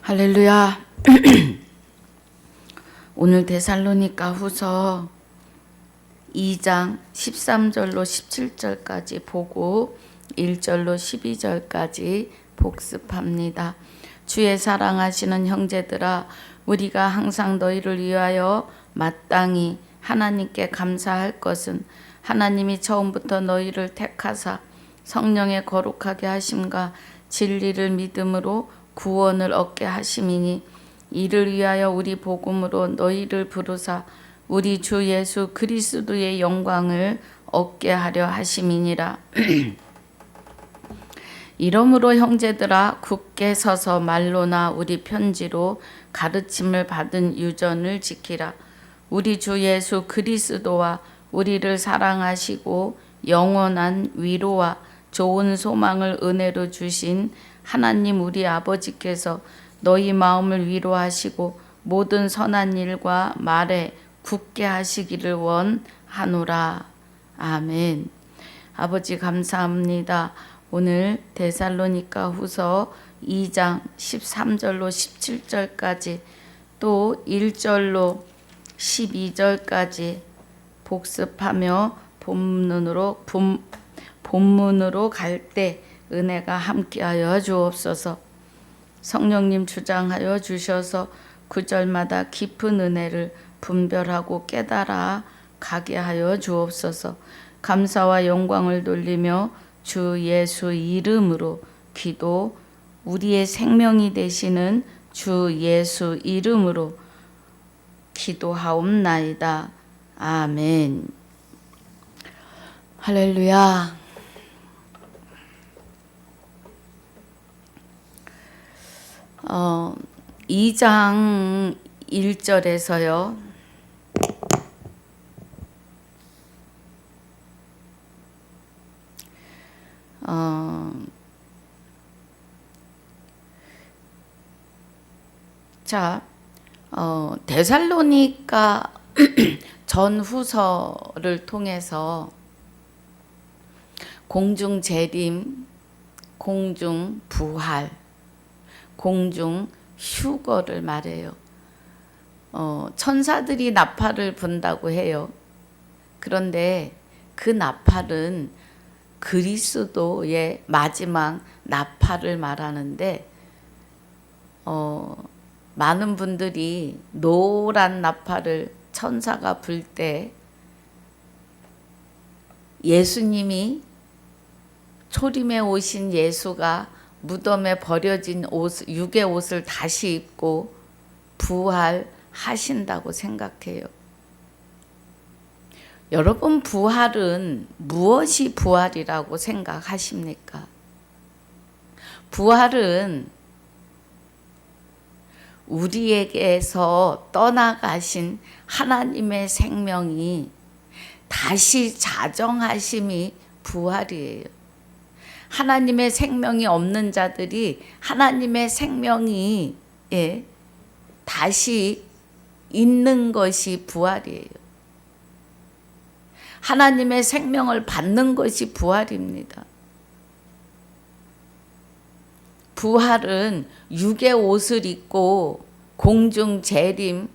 할렐루야. 오늘 데살로니가 후서 2장 13절로 17절까지 보고 1절로 12절까지 복습합니다. 주의 사랑하시는 형제들아, 우리가 항상 너희를 위하여 마땅히 하나님께 감사할 것은 하나님이 처음부터 너희를 택하사 성령의 거룩하게 하심과 진리를 믿음으로 구원을 얻게 하심이니, 이를 위하여 우리 복음으로 너희를 부르사 우리 주 예수 그리스도의 영광을 얻게 하려 하심이니라. 이러므로 형제들아, 굳게 서서 말로나 우리 편지로 가르침을 받은 유전을 지키라. 우리 주 예수 그리스도와 우리를 사랑하시고 영원한 위로와 좋은 소망을 은혜로 주신 하나님 우리 아버지께서 너희 마음을 위로하시고 모든 선한 일과 말에 굳게 하시기를 원하노라. 아멘. 아버지 감사합니다. 오늘 데살로니가 후서 2장 13절로 17절까지 또 1절로 12절까지 복습하며 본문으로 갈 때 은혜가 함께하여 주옵소서. 성령님 주장하여 주셔서 구절마다 깊은 은혜를 분별하고 깨달아 가게 하여 주옵소서. 감사와 영광을 돌리며 주 예수 이름으로 기도, 우리의 생명이 되시는 주 예수 이름으로 기도하옵나이다. 아멘. 할렐루야. 2장 1절에서요. 데살로니가 전후서를 통해서 공중 재림, 공중 부활, 공중 휴거를 말해요. 천사들이 나팔을 분다고 해요. 그런데 그 나팔은 그리스도의 마지막 나팔을 말하는데, 많은 분들이 노란 나팔을 천사가 불 때 예수님이 초림에 오신 예수가 무덤에 버려진 육의 옷을 다시 입고 부활하신다고 생각해요. 여러분, 부활은 무엇이 부활이라고 생각하십니까? 부활은 우리에게서 떠나가신 하나님의 생명이 다시 자정하심이 부활이에요. 하나님의 생명이 없는 자들이 하나님의 생명이 다시 있는 것이 부활이에요. 하나님의 생명을 받는 것이 부활입니다. 부활은 육의 옷을 입고 공중 재림,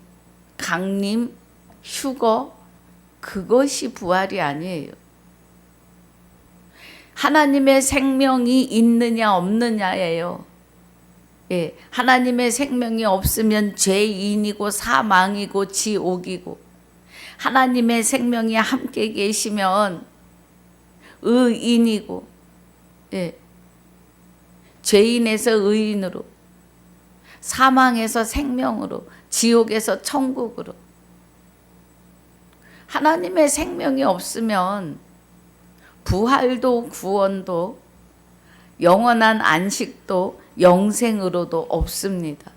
강림, 휴거, 그것이 부활이 아니에요. 하나님의 생명이 있느냐 없느냐예요. 하나님의 생명이 없으면 죄인이고 사망이고 지옥이고, 하나님의 생명이 함께 계시면 의인이고, 죄인에서 의인으로, 사망에서 생명으로, 지옥에서 천국으로. 하나님의 생명이 없으면 부활도 구원도 영원한 안식도 영생으로도 없습니다.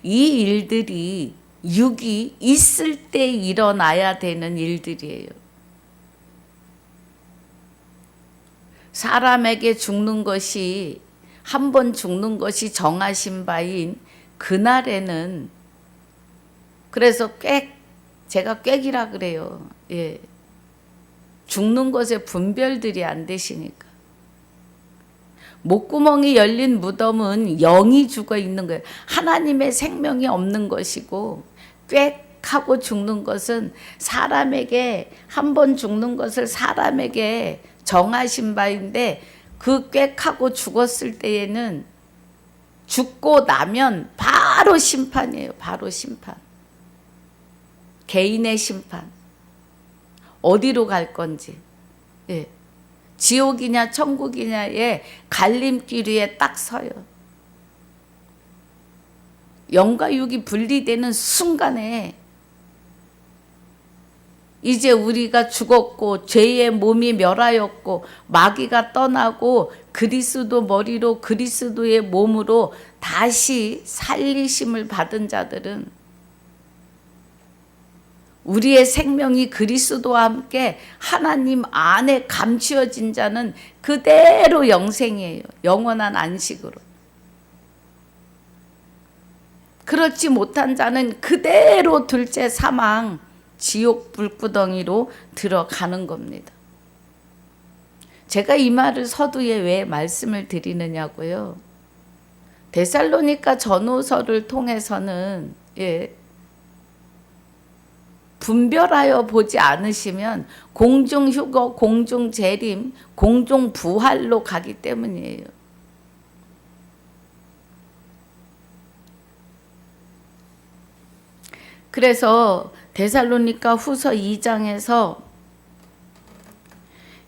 이 일들이 육이 있을 때 일어나야 되는 일들이에요. 사람에게 죽는 것이, 한 번 죽는 것이 정하신 바인 그날에는, 그래서 제가 꾀기라 그래요. 죽는 것에 분별들이 안 되시니까. 목구멍이 열린 무덤은 영이 죽어 있는 거예요. 하나님의 생명이 없는 것이고, 꽥하고 죽는 것은 사람에게, 한 번 죽는 것을 사람에게 정하신 바인데, 그 꽥하고 죽었을 때에는 죽고 나면 바로 심판이에요. 바로 심판. 개인의 심판. 어디로 갈 건지. 예. 지옥이냐 천국이냐의 갈림길 위에 딱 서요. 영과 육이 분리되는 순간에 이제 우리가 죽었고 죄의 몸이 멸하였고 마귀가 떠나고 그리스도 머리로 그리스도의 몸으로 다시 살리심을 받은 자들은, 우리의 생명이 그리스도와 함께 하나님 안에 감추어진 자는 그대로 영생이에요. 영원한 안식으로. 그렇지 못한 자는 그대로 둘째 사망, 지옥 불구덩이로 들어가는 겁니다. 제가 이 말을 서두에 왜 말씀을 드리느냐고요. 데살로니가 전후서를 통해서는 분별하여 보지 않으시면 공중휴거, 공중재림, 공중부활로 가기 때문이에요. 그래서 데살로니가 후서 2장에서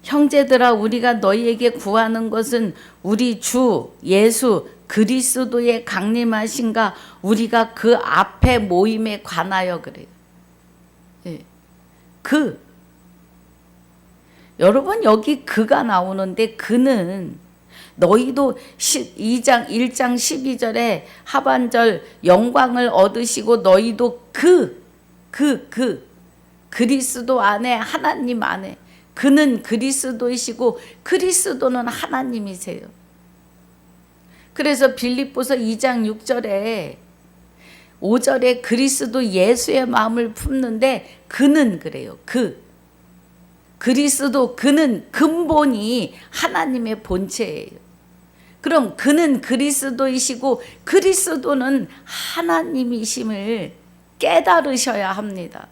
형제들아, 우리가 너희에게 구하는 것은 우리 주 예수 그리스도의 강림하신가 우리가 그 앞에 모임에 관하여 그래요. 여러분, 여기 그가 나오는데, 그는 너희도 1장 12절에 하반절 영광을 얻으시고 너희도 그리스도 안에, 하나님 안에, 그는 그리스도이시고 그리스도는 하나님이세요. 그래서 빌립보서 2장 6절에 5절에 그리스도 예수의 마음을 품는데, 그는 그래요. 그리스도, 그는 근본이 하나님의 본체예요. 그럼 그는 그리스도이시고 그리스도는 하나님이심을 깨달으셔야 합니다.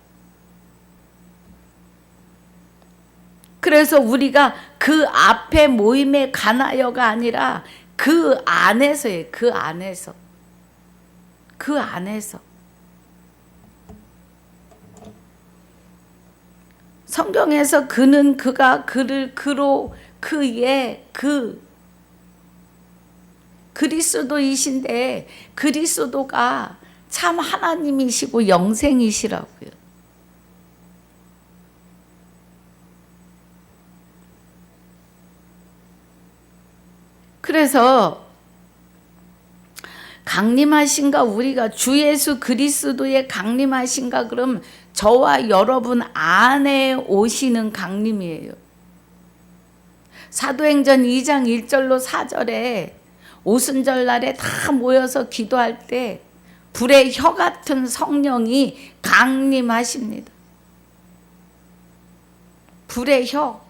그래서 우리가 그 앞에 모임에 관하여가 아니라 그 안에서예요. 그 안에서. 그 안에서. 성경에서 그는, 그가, 그를, 그로, 그의, 그리스도이신데, 그리스도가 참 하나님이시고 영생이시라고요. 그래서 강림하신가, 우리가 주 예수 그리스도의 강림하신가, 그럼 저와 여러분 안에 오시는 강림이에요. 사도행전 2장 1절로 4절에 오순절 날에 다 모여서 기도할 때 불의 혀 같은 성령이 강림하십니다. 불의 혀.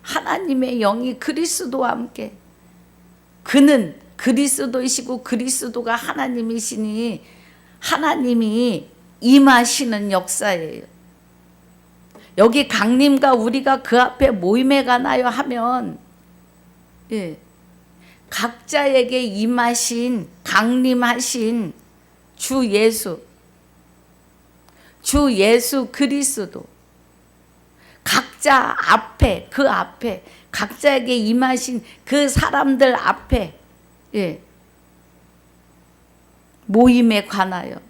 하나님의 영이 그리스도와 함께, 그는 그리스도이시고 그리스도가 하나님이시니 하나님이 임하시는 역사예요. 여기 강림과 우리가 그 앞에 모임에 가나요 하면, 각자에게 임하신, 강림하신 주 예수 그리스도, 각자 앞에, 그 앞에 각자에게 임하신 그 사람들 앞에 모임에 관하여.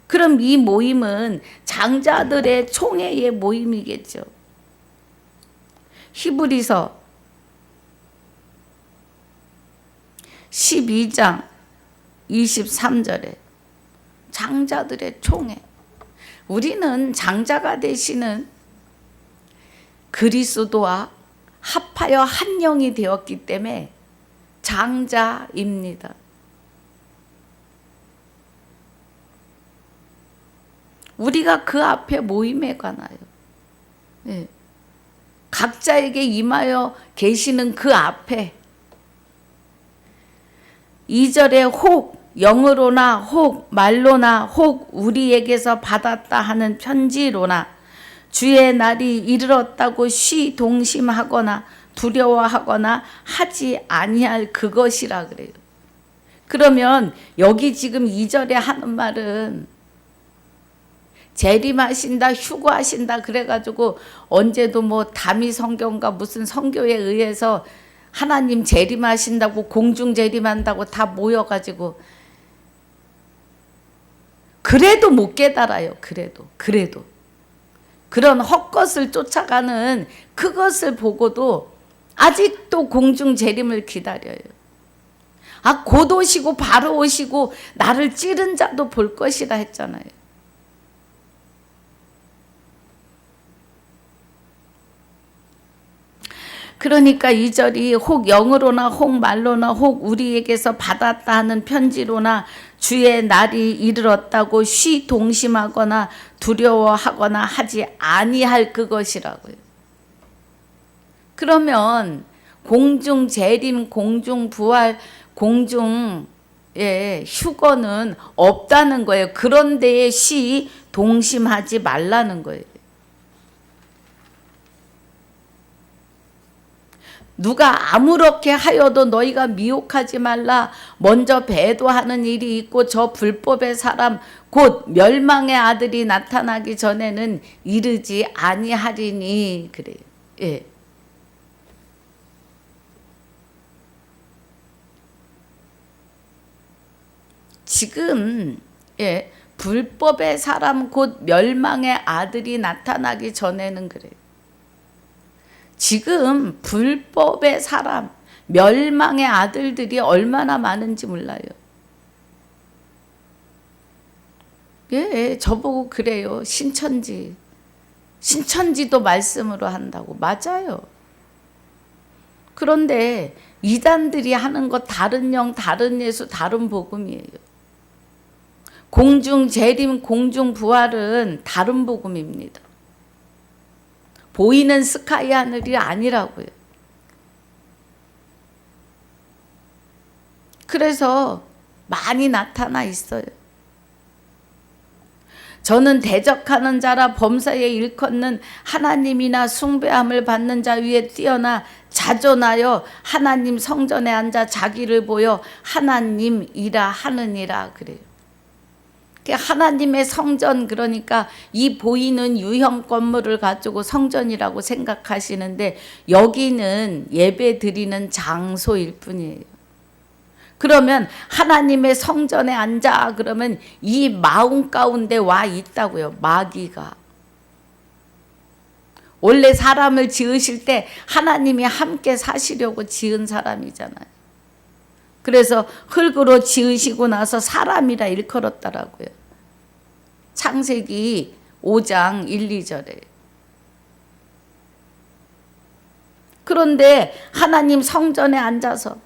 그럼 이 모임은 장자들의 총회의 모임이겠죠. 히브리서 12장 23절에 장자들의 총회. 우리는 장자가 되시는 그리스도와 합하여 한 영이 되었기 때문에 장자입니다. 우리가 그 앞에 모임에 관하여, 각자에게 임하여 계시는 그 앞에 2절에 혹 영으로나 혹 말로나 혹 우리에게서 받았다 하는 편지로나 주의 날이 이르렀다고 시동심하거나 두려워하거나 하지 아니할 그것이라 그래요. 그러면 여기 지금 2절에 하는 말은 재림하신다, 휴거하신다 그래가지고 언제도 뭐 다미 성경과 무슨 성교에 의해서 하나님 재림하신다고 공중 재림한다고 다 모여가지고 그래도 못 깨달아요. 그래도 그런 헛것을 쫓아가는 그것을 보고도 아직도 공중 재림을 기다려요. 아, 곧 오시고 바로 오시고 나를 찌른 자도 볼 것이라 했잖아요. 그러니까 이 절이 혹 영으로나 혹 말로나 혹 우리에게서 받았다 하는 편지로나 주의 날이 이르렀다고 시동심하거나 두려워하거나 하지 아니할 그것이라고요. 그러면 공중 재림, 공중 부활, 공중 휴거는 없다는 거예요. 그런 데에 시동심하지 말라는 거예요. 누가 아무렇게 하여도 너희가 미혹하지 말라. 먼저 배도하는 일이 있고 저 불법의 사람 곧 멸망의 아들이 나타나기 전에는 이르지 아니하리니 그래요. 예. 지금 불법의 사람 곧 멸망의 아들이 나타나기 전에는 그래요. 지금 불법의 사람, 멸망의 아들들이 얼마나 많은지 몰라요. 저보고 그래요. 신천지도 말씀으로 한다고. 맞아요. 그런데 이단들이 하는 거 다른 영, 다른 예수, 다른 복음이에요. 공중 재림, 공중 부활은 다른 복음입니다. 보이는 스카이 하늘이 아니라고요. 그래서 많이 나타나 있어요. 저는 대적하는 자라 범사에 일컫는 하나님이나 숭배함을 받는 자 위에 뛰어나 자존하여 하나님 성전에 앉아 자기를 보여 하나님이라 하느니라 그래요. 하나님의 성전, 그러니까 이 보이는 유형 건물을 가지고 성전이라고 생각하시는데 여기는 예배 드리는 장소일 뿐이에요. 그러면 하나님의 성전에 앉아 그러면 이 마음 가운데 와 있다고요. 마귀가. 원래 사람을 지으실 때 하나님이 함께 사시려고 지은 사람이잖아요. 그래서 흙으로 지으시고 나서 사람이라 일컬었더라고요. 창세기 5장 1, 2절에. 그런데 하나님 성전에 앉아서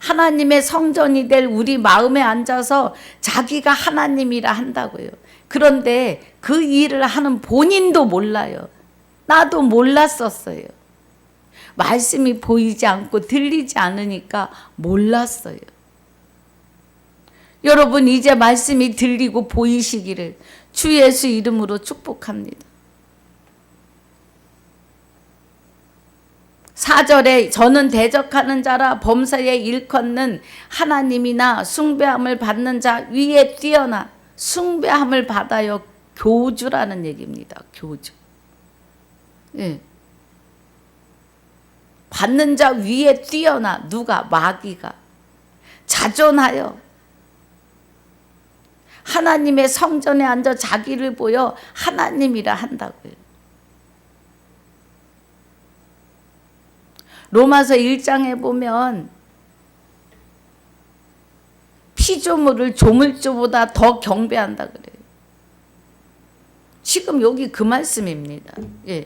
하나님의 성전이 될 우리 마음에 앉아서 자기가 하나님이라 한다고요. 그런데 그 일을 하는 본인도 몰라요. 나도 몰랐었어요. 말씀이 보이지 않고 들리지 않으니까 몰랐어요. 여러분 이제 말씀이 들리고 보이시기를 주 예수 이름으로 축복합니다. 4절에 저는 대적하는 자라 범사에 일컫는 하나님이나 숭배함을 받는 자 위에 뛰어나 숭배함을 받아요. 교주라는 얘기입니다. 교주. 예. 받는 자 위에 뛰어나 누가? 마귀가. 자존하여 하나님의 성전에 앉아 자기를 보여 하나님이라 한다고요. 로마서 1장에 보면 피조물을 조물주보다 더 경배한다 그래요. 지금 여기 그 말씀입니다. 예.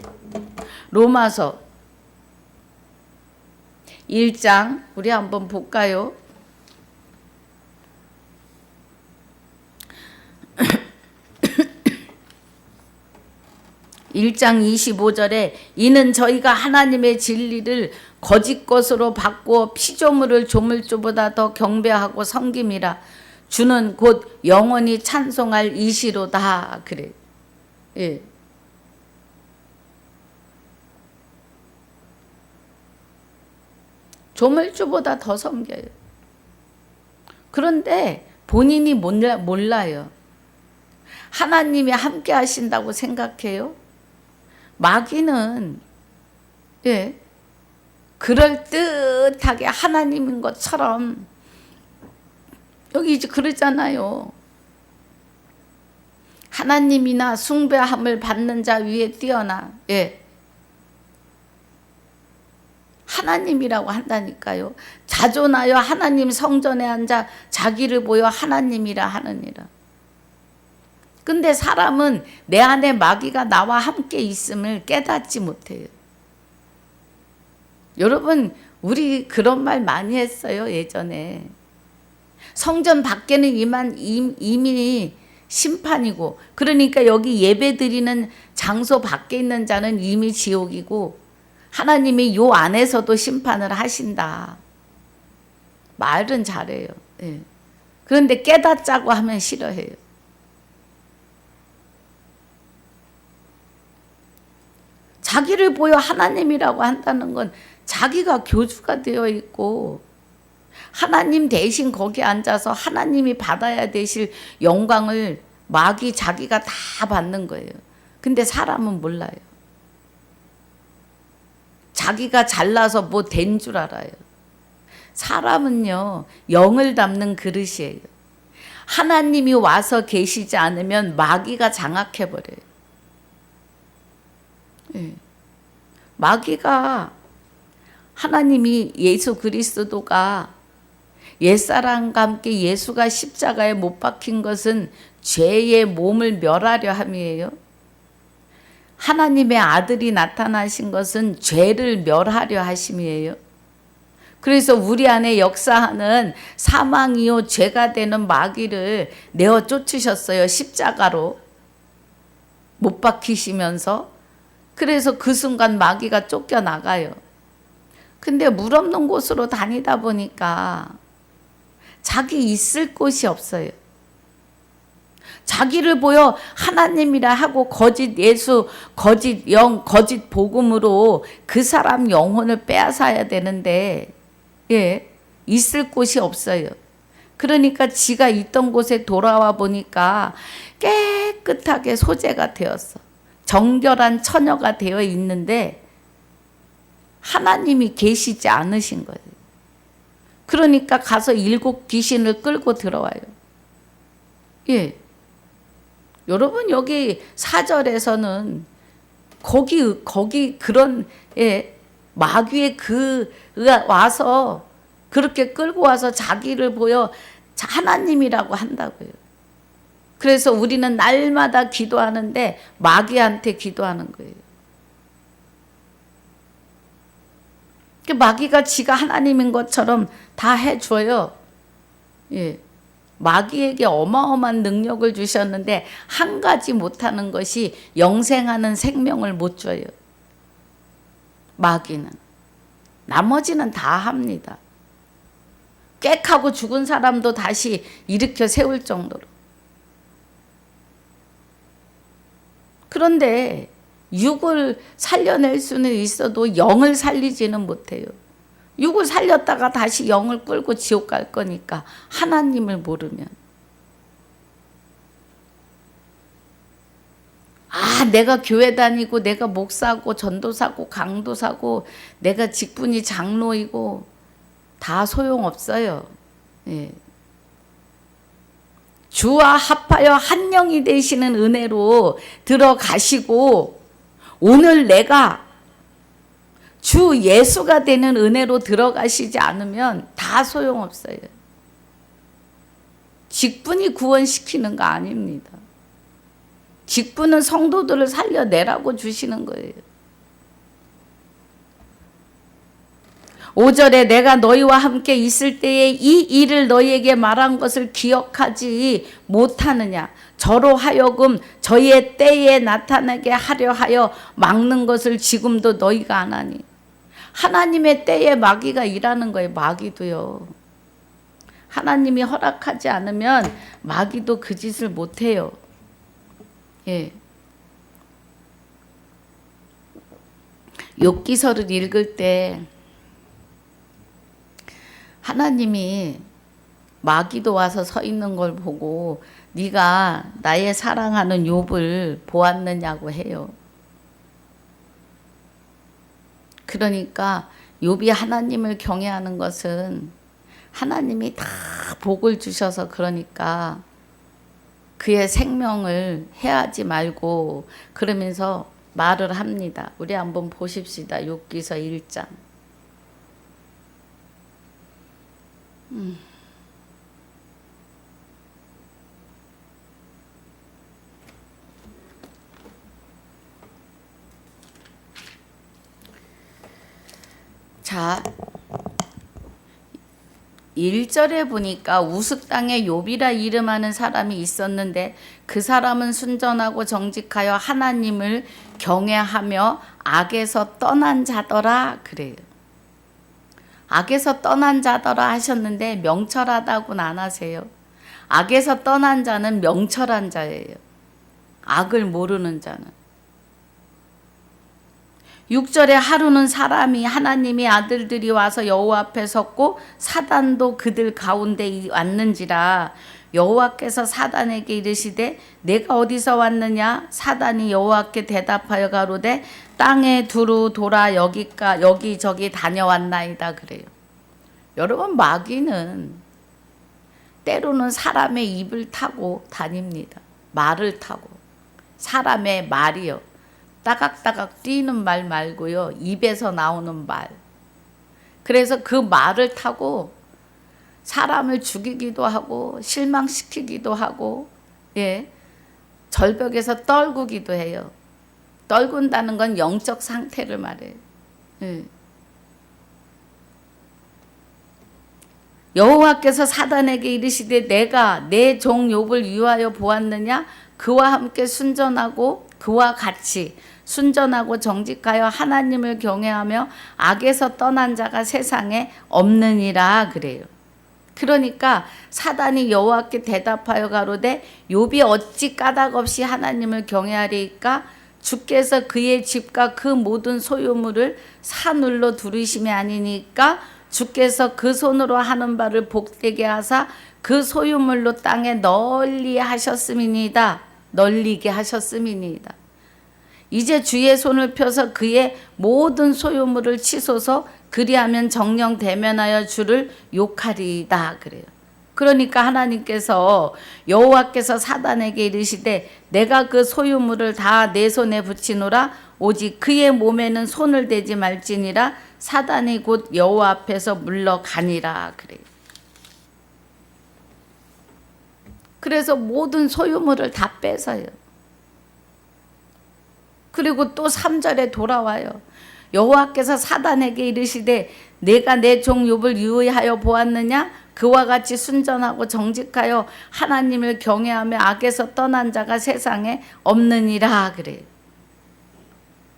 로마서 1장 우리 한번 볼까요? 1장 25절에 이는 저희가 하나님의 진리를 거짓 것으로 바꾸어 피조물을 조물주보다 더 경배하고 섬김이라. 주는 곧 영원히 찬송할 이시로다. 그래. 예. 조물주보다 더 섬겨요. 그런데 본인이 몰라요. 하나님이 함께 하신다고 생각해요. 마귀는 예, 그럴듯하게 하나님인 것처럼 여기 이제 그러잖아요. 하나님이나 숭배함을 받는 자 위에 뛰어나. 예. 하나님이라고 한다니까요. 자존하여 하나님 성전에 앉아 자기를 보여 하나님이라 하느니라. 근데 사람은 내 안에 마귀가 나와 함께 있음을 깨닫지 못해요. 여러분, 우리 그런 말 많이 했어요, 예전에. 성전 밖에는 이미 심판이고, 그러니까 여기 예배 드리는 장소 밖에 있는 자는 이미 지옥이고, 하나님이 요 안에서도 심판을 하신다. 말은 잘해요. 예. 그런데 깨닫자고 하면 싫어해요. 자기를 보여 하나님이라고 한다는 건 자기가 교주가 되어 있고 하나님 대신 거기 앉아서 하나님이 받아야 되실 영광을 마귀 자기가 다 받는 거예요. 근데 사람은 몰라요. 자기가 잘나서 뭐 된 줄 알아요. 사람은요, 영을 담는 그릇이에요. 하나님이 와서 계시지 않으면 마귀가 장악해버려요. 예. 마귀가 하나님이 예수 그리스도가 옛사람과 함께 예수가 십자가에 못 박힌 것은 죄의 몸을 멸하려 함이에요. 하나님의 아들이 나타나신 것은 죄를 멸하려 하심이에요. 그래서 우리 안에 역사하는 사망이요 죄가 되는 마귀를 내어 쫓으셨어요. 십자가로 못 박히시면서. 그래서 그 순간 마귀가 쫓겨나가요. 근데 물 없는 곳으로 다니다 보니까 자기 있을 곳이 없어요. 자기를 보여 하나님이라 하고 거짓 예수, 거짓 영, 거짓 복음으로 그 사람 영혼을 빼앗아야 되는데 예, 있을 곳이 없어요. 그러니까 지가 있던 곳에 돌아와 보니까 깨끗하게 소재가 되었어. 정결한 처녀가 되어 있는데 하나님이 계시지 않으신 거예요. 그러니까 가서 7 귀신을 끌고 들어와요. 예. 여러분 여기 4절에서는 거기 그런 예, 마귀의 그가 와서 그렇게 끌고 와서 자기를 보여 하나님이라고 한다고요. 그래서 우리는 날마다 기도하는데 마귀한테 기도하는 거예요. 마귀가 지가 하나님인 것처럼 다 해줘요. 예. 마귀에게 어마어마한 능력을 주셨는데 한 가지 못하는 것이 영생하는 생명을 못 줘요. 마귀는. 나머지는 다 합니다. 꽥하고 죽은 사람도 다시 일으켜 세울 정도로. 그런데 육을 살려낼 수는 있어도 영을 살리지는 못해요. 육을 살렸다가 다시 영을 끌고 지옥 갈 거니까 하나님을 모르면. 아, 내가 교회 다니고 내가 목사고 전도사고 강도사고 내가 직분이 장로이고 다 소용없어요. 예. 주와 합하여 한 영이 되시는 은혜로 들어가시고 오늘 내가 주 예수가 되는 은혜로 들어가시지 않으면 다 소용없어요. 직분이 구원시키는 거 아닙니다. 직분은 성도들을 살려내라고 주시는 거예요. 5절에 내가 너희와 함께 있을 때에 이 일을 너희에게 말한 것을 기억하지 못하느냐. 저로 하여금 저의 때에 나타나게 하려 하여 막는 것을 지금도 너희가 안 하니. 하나님의 때에 마귀가 일하는 거예요. 마귀도요. 하나님이 허락하지 않으면 마귀도 그 짓을 못해요. 예. 욥기서를 읽을 때 하나님이 마귀도 와서 서 있는 걸 보고 네가 나의 사랑하는 욥을 보았느냐고 해요. 그러니까 욥이 하나님을 경외하는 것은 하나님이 다 복을 주셔서 그러니까 그의 생명을 해하지 말고 그러면서 말을 합니다. 우리 한번 보십시다. 욥기서 1장. 자, 1절에 보니까 우스 땅에 욥이라 이름하는 사람이 있었는데 그 사람은 순전하고 정직하여 하나님을 경외하며 악에서 떠난 자더라 그래요. 악에서 떠난 자더라 하셨는데 명철하다고는 안 하세요. 악에서 떠난 자는 명철한 자예요. 악을 모르는 자는. 6절에 하루는 사람이 하나님의 아들들이 와서 여호와 앞에 섰고 사단도 그들 가운데 왔는지라. 여호와께서 사단에게 이르시되 내가 어디서 왔느냐. 사단이 여호와께 대답하여 가로되 땅에 두루 돌아 여기저기 다녀왔나이다 그래요. 여러분, 마귀는 때로는 사람의 입을 타고 다닙니다. 말을 타고. 사람의 말이요. 따각따각 뛰는 말 말고요. 입에서 나오는 말. 그래서 그 말을 타고 사람을 죽이기도 하고 실망시키기도 하고, 예, 절벽에서 떨구기도 해요. 떨군다는 건 영적 상태를 말해요. 예. 여호와께서 사단에게 이르시되 내가 내 종 욥을 위하여 보았느냐. 그와 함께 순전하고 그와 같이 순전하고 정직하여 하나님을 경외하며 악에서 떠난 자가 세상에 없느니라 그래요. 그러니까 사단이 여호와께 대답하여 가로되 욥이 어찌 까닭없이 하나님을 경외하리이까. 주께서 그의 집과 그 모든 소유물을 산울로 두르심이 아니니까. 주께서 그 손으로 하는 바를 복되게 하사 그 소유물로 땅에 널리 하셨음이니이다. 널리게 하셨음이니이다. 이제 주의 손을 펴서 그의 모든 소유물을 치소서. 그리하면 정령 대면하여 주를 욕하리이다 그래요. 그러니까 하나님께서 여호와께서 사단에게 이르시되 내가 그 소유물을 다 내 손에 붙이노라. 오직 그의 몸에는 손을 대지 말지니라. 사단이 곧 여호와 앞에서 물러가니라 그래요. 그래서 모든 소유물을 다 뺏어요. 그리고 또 3절에 돌아와요. 여호와께서 사단에게 이르시되 내가 내 종 욥을 유의하여 보았느냐. 그와 같이 순전하고 정직하여 하나님을 경외하며 악에서 떠난 자가 세상에 없느니라 그래요.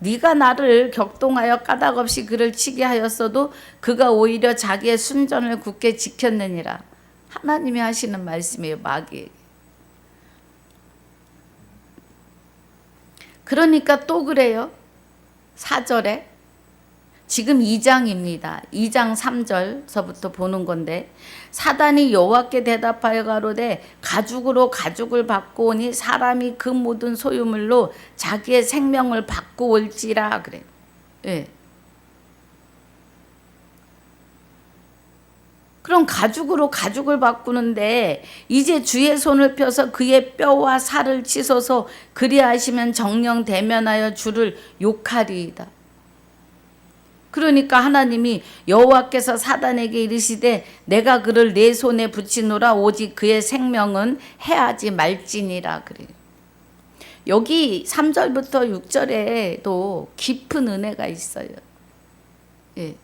네가 나를 격동하여 까닭없이 그를 치게 하였어도 그가 오히려 자기의 순전을 굳게 지켰느니라. 하나님이 하시는 말씀이에요. 마귀에게. 그러니까 또 그래요. 4절에 지금 2장입니다. 2장 3절서부터 보는 건데 사단이 여호와께 대답하여 가로되 가죽으로 가죽을 받고 오니 사람이 그 모든 소유물로 자기의 생명을 받고 올지라 그래요. 예. 그럼 가죽으로 가죽을 바꾸는데 이제 주의 손을 펴서 그의 뼈와 살을 치소서. 그리하시면 정령 대면하여 주를 욕하리이다. 그러니까 하나님이 여호와께서 사단에게 이르시되 내가 그를 내 손에 붙이노라. 오직 그의 생명은 해하지 말지니라 그래요. 여기 3절부터 6절에도 깊은 은혜가 있어요. 예.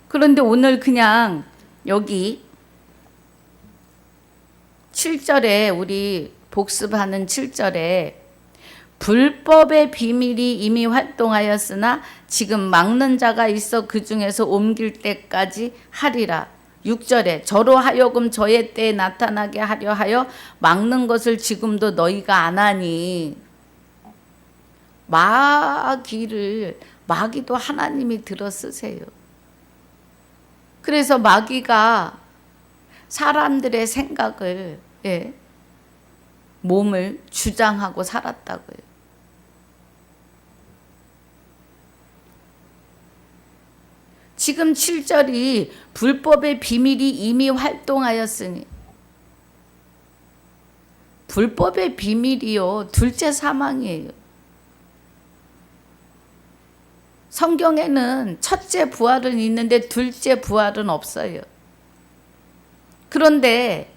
그런데 오늘 그냥 여기 7절에 우리 복습하는 7절에 불법의 비밀이 이미 활동하였으나 지금 막는 자가 있어 그 중에서 옮길 때까지 하리라. 6절에 저로 하여금 저의 때에 나타나게 하려 하여 막는 것을 지금도 너희가 안 하니. 마귀도 하나님이 들어 쓰세요. 그래서 마귀가 사람들의 생각을, 몸을 주장하고 살았다고요. 지금 7절이 불법의 비밀이 이미 활동하였으니, 불법의 비밀이요, 둘째 사망이에요. 성경에는 첫째 부활은 있는데 둘째 부활은 없어요. 그런데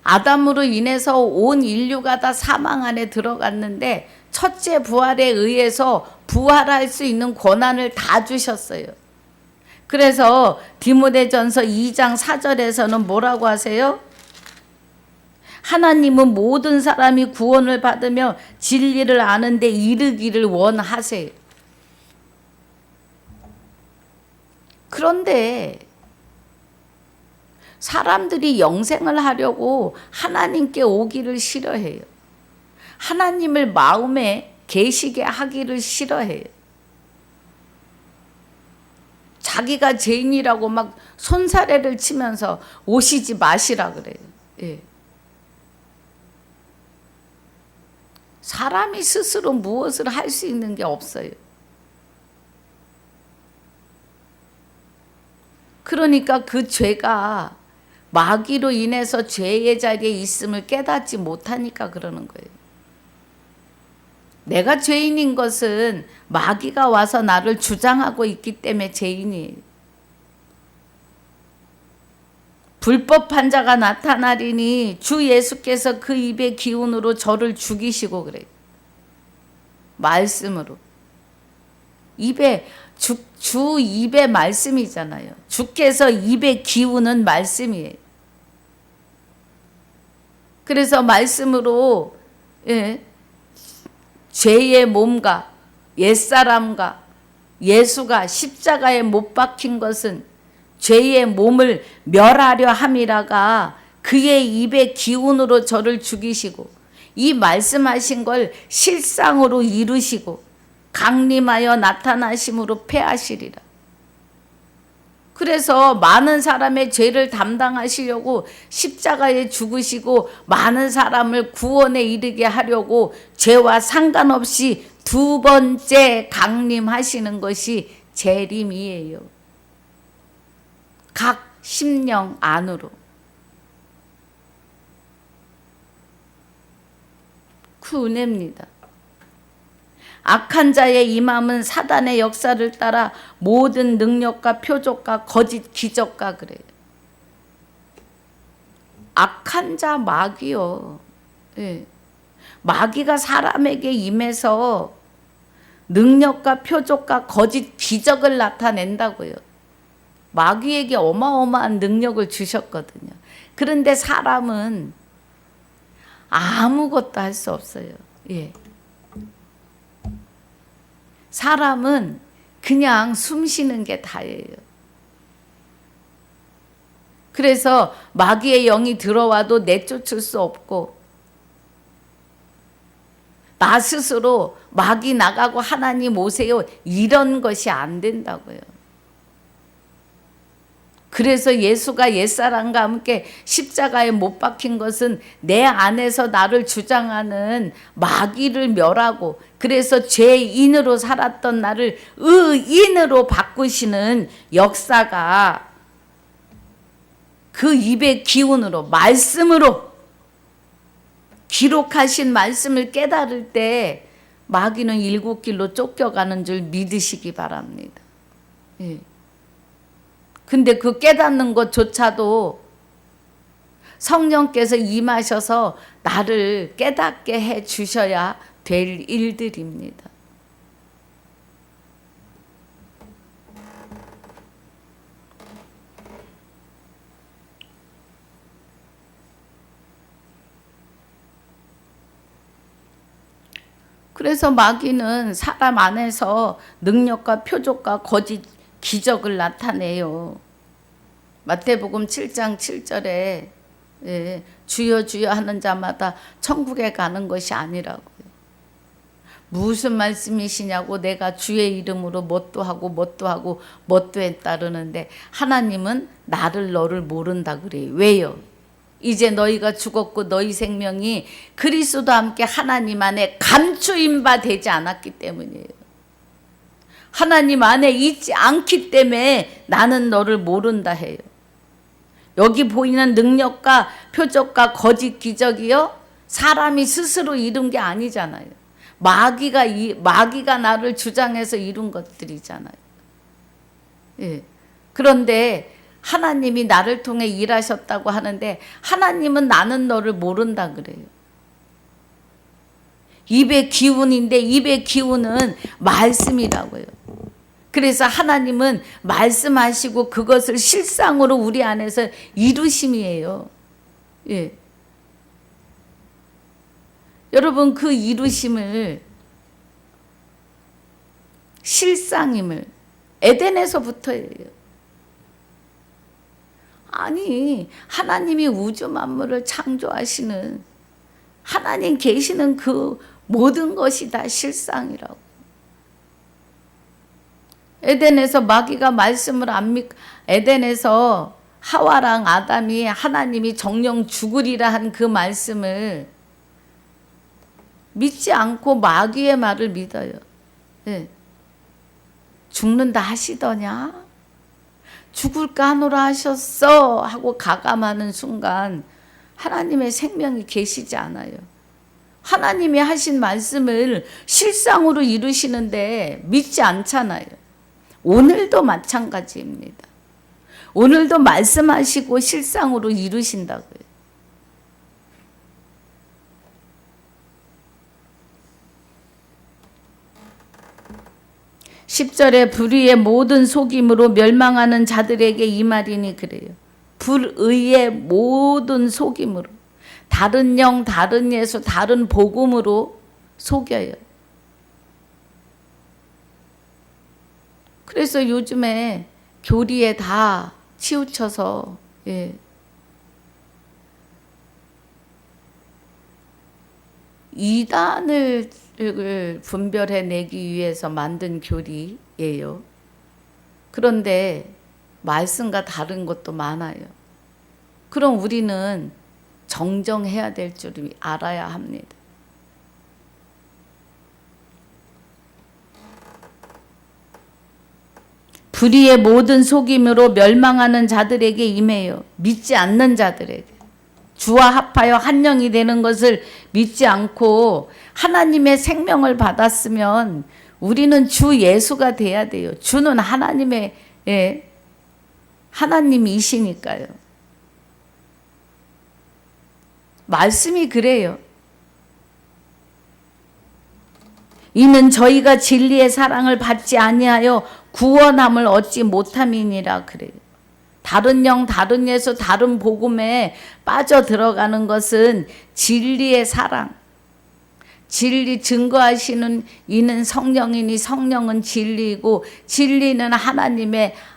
아담으로 인해서 온 인류가 다 사망 안에 들어갔는데 첫째 부활에 의해서 부활할 수 있는 권한을 다 주셨어요. 그래서 디모데전서 2장 4절에서는 뭐라고 하세요? 하나님은 모든 사람이 구원을 받으며 진리를 아는 데 이르기를 원하세요. 그런데 사람들이 영생을 하려고 하나님께 오기를 싫어해요. 하나님을 마음에 계시게 하기를 싫어해요. 자기가 죄인이라고 막 손사래를 치면서 오시지 마시라 그래요. 사람이 스스로 무엇을 할 수 있는 게 없어요. 그러니까 그 죄가 마귀로 인해서 죄의 자리에 있음을 깨닫지 못하니까 그러는 거예요. 내가 죄인인 것은 마귀가 와서 나를 주장하고 있기 때문에 죄인이에요. 불법한 자가 나타나리니 주 예수께서 그 입의 기운으로 저를 죽이시고 그래요. 말씀으로. 주 입의 말씀이잖아요. 주께서 입의 기운은 말씀이에요. 그래서 말씀으로 죄의 몸과 옛사람과 예수가 십자가에 못 박힌 것은 죄의 몸을 멸하려 함이라가 그의 입의 기운으로 저를 죽이시고 이 말씀하신 걸 실상으로 이루시고 강림하여 나타나심으로 패하시리라. 그래서 많은 사람의 죄를 담당하시려고 십자가에 죽으시고 많은 사람을 구원에 이르게 하려고 죄와 상관없이 두 번째 강림하시는 것이 재림이에요. 각 심령 안으로. 그 은혜입니다. 악한 자의 임함은 사단의 역사를 따라 모든 능력과 표적과 거짓 기적과 그래요. 악한 자 마귀요. 마귀가 사람에게 임해서 능력과 표적과 거짓 기적을 나타낸다고요. 마귀에게 어마어마한 능력을 주셨거든요. 그런데 사람은 아무것도 할 수 없어요. 사람은 그냥 숨 쉬는 게 다예요. 그래서 마귀의 영이 들어와도 내쫓을 수 없고 나 스스로 마귀 나가고 하나님 오세요 이런 것이 안 된다고요. 그래서 예수가 옛사람과 함께 십자가에 못 박힌 것은 내 안에서 나를 주장하는 마귀를 멸하고 그래서 죄인으로 살았던 나를 의인으로 바꾸시는 역사가 그 입의 기운으로 말씀으로 기록하신 말씀을 깨달을 때 마귀는 일곱 길로 쫓겨가는 줄 믿으시기 바랍니다. 근데 그 깨닫는 것조차도 성령께서 임하셔서 나를 깨닫게 해 주셔야 될 일들입니다. 그래서 마귀는 사람 안에서 능력과 표적과 거짓 기적을 나타내요. 마태복음 7장 7절에 주여 주여 하는 자마다 천국에 가는 것이 아니라고요. 무슨 말씀이시냐고 내가 주의 이름으로 뭣도 하고 뭣도 하고 뭣도 했다 그러는데 하나님은 나를 너를 모른다 그래요. 왜요? 이제 너희가 죽었고 너희 생명이 그리스도와 함께 하나님 안에 감추인 바 되지 않았기 때문이에요. 하나님 안에 있지 않기 때문에 나는 너를 모른다 해요. 여기 보이는 능력과 표적과 거짓 기적이요, 사람이 스스로 이룬 게 아니잖아요. 마귀가 나를 주장해서 이룬 것들이잖아요. 예. 그런데 하나님이 나를 통해 일하셨다고 하는데 하나님은 나는 너를 모른다 그래요. 입의 기운인데 입의 기운은 말씀이라고요. 그래서 하나님은 말씀하시고 그것을 실상으로 우리 안에서 이루심이에요. 예. 여러분 그 이루심을 실상임을 에덴에서부터예요. 아니 하나님이 우주 만물을 창조하시는 하나님 계시는 그 모든 것이 다 실상이라고. 에덴에서 마귀가 말씀을 안 믿고 에덴에서 하와랑 아담이 하나님이 정령 죽으리라 한 그 말씀을 믿지 않고 마귀의 말을 믿어요. 네. 죽는다 하시더냐? 죽을까 하노라 하셨어 하고 가감하는 순간 하나님의 생명이 계시지 않아요. 하나님이 하신 말씀을 실상으로 이루시는데 믿지 않잖아요. 오늘도 마찬가지입니다. 오늘도 말씀하시고 실상으로 이루신다고요. 10절에 불의의 모든 속임으로 멸망하는 자들에게 이 말이니 그래요. 불의의 모든 속임으로, 다른 영, 다른 예수, 다른 복음으로 속여요. 그래서 요즘에 교리에 다 치우쳐서 이단을 분별해내기 위해서 만든 교리예요. 그런데 말씀과 다른 것도 많아요. 그럼 우리는 정정해야 될 줄 알아야 합니다. 불의의 모든 속임으로 멸망하는 자들에게 임해요. 믿지 않는 자들에게. 주와 합하여 한 영이 되는 것을 믿지 않고 하나님의 생명을 받았으면 우리는 주 예수가 돼야 돼요. 주는 하나님의 하나님이시니까요. 말씀이 그래요. 이는 저희가 진리의 사랑을 받지 아니하여 구원함을 얻지 못함이니라 그래요. 다른 영, 다른 예수, 다른 복음에 빠져 들어가는 것은 진리의 사랑, 진리 증거하시는 이는 성령이니 성령은 진리이고 진리는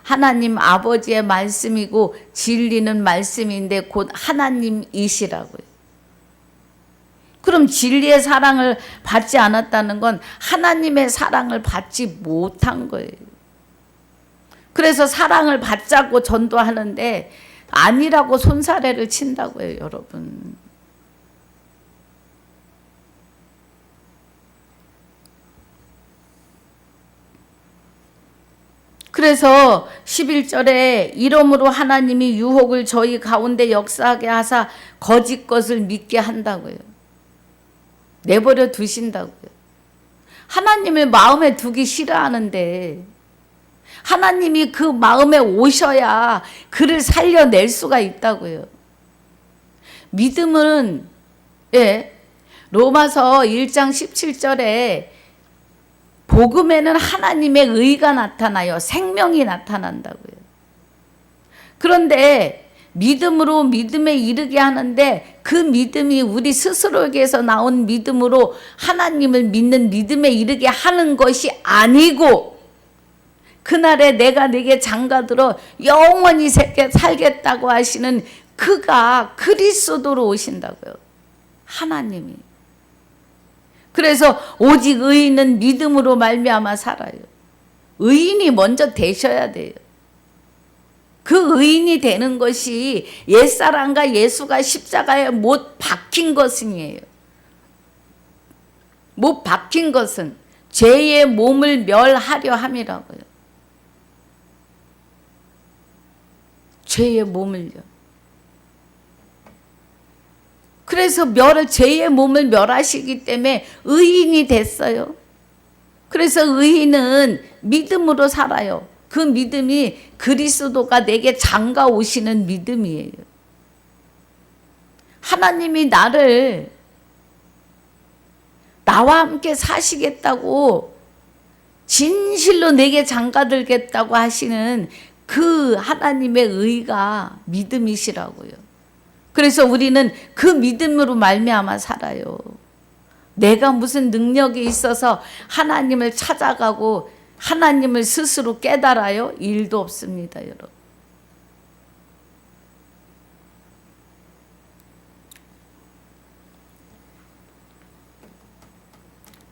하나님 아버지의 말씀이고 진리는 말씀인데 곧 하나님이시라고요. 그럼 진리의 사랑을 받지 않았다는 건 하나님의 사랑을 받지 못한 거예요. 그래서 사랑을 받자고 전도하는데 아니라고 손사래를 친다고요, 여러분. 그래서 11절에 이러므로 하나님이 유혹을 저희 가운데 역사하게 하사 거짓 것을 믿게 한다고요. 내버려 두신다고요. 하나님을 마음에 두기 싫어하는데 하나님이 그 마음에 오셔야 그를 살려낼 수가 있다고요. 믿음은 로마서 1장 17절에 복음에는 하나님의 의가 나타나요. 생명이 나타난다고요. 그런데 믿음으로 믿음에 이르게 하는데 그 믿음이 우리 스스로에게서 나온 믿음으로 하나님을 믿는 믿음에 이르게 하는 것이 아니고 그날에 내가 네게 장가들어 영원히 살겠다고 하시는 그가 그리스도로 오신다고요. 하나님이. 그래서 오직 의인은 믿음으로 말미암아 살아요. 의인이 먼저 되셔야 돼요. 그 의인이 되는 것이 옛사람과 예수가 십자가에 못 박힌 것이에요. 못 박힌 것은 죄의 몸을 멸하려 함이라고요. 죄의 몸을요. 그래서 죄의 몸을 멸하시기 때문에 의인이 됐어요. 그래서 의인은 믿음으로 살아요. 그 믿음이 그리스도가 내게 장가 오시는 믿음이에요. 하나님이 나와 함께 사시겠다고 진실로 내게 장가들겠다고 하시는 그 하나님의 의가 믿음이시라고요. 그래서 우리는 그 믿음으로 말미암아 살아요. 내가 무슨 능력이 있어서 하나님을 찾아가고 하나님을 스스로 깨달아요? 일도 없습니다, 여러분.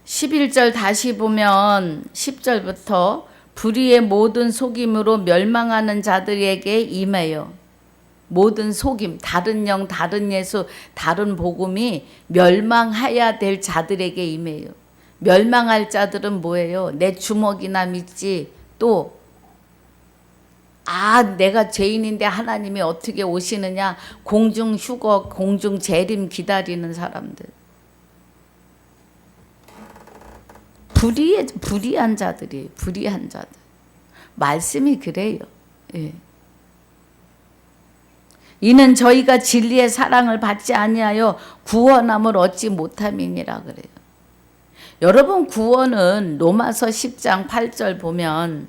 11절 다시 보면 10절부터 불의의 모든 속임으로 멸망하는 자들에게 임해요. 모든 속임, 다른 영, 다른 예수, 다른 복음이 멸망해야 될 자들에게 임해요. 멸망할 자들은 뭐예요? 내 주먹이나 믿지. 또 내가 죄인인데 하나님이 어떻게 오시느냐. 공중 휴거, 공중 재림 기다리는 사람들. 불의한 자들이에요. 불의한 자들. 말씀이 그래요. 예. 이는 저희가 진리의 사랑을 받지 아니하여 구원함을 얻지 못함이니라 그래요. 여러분, 구원은 로마서 10장 8절 보면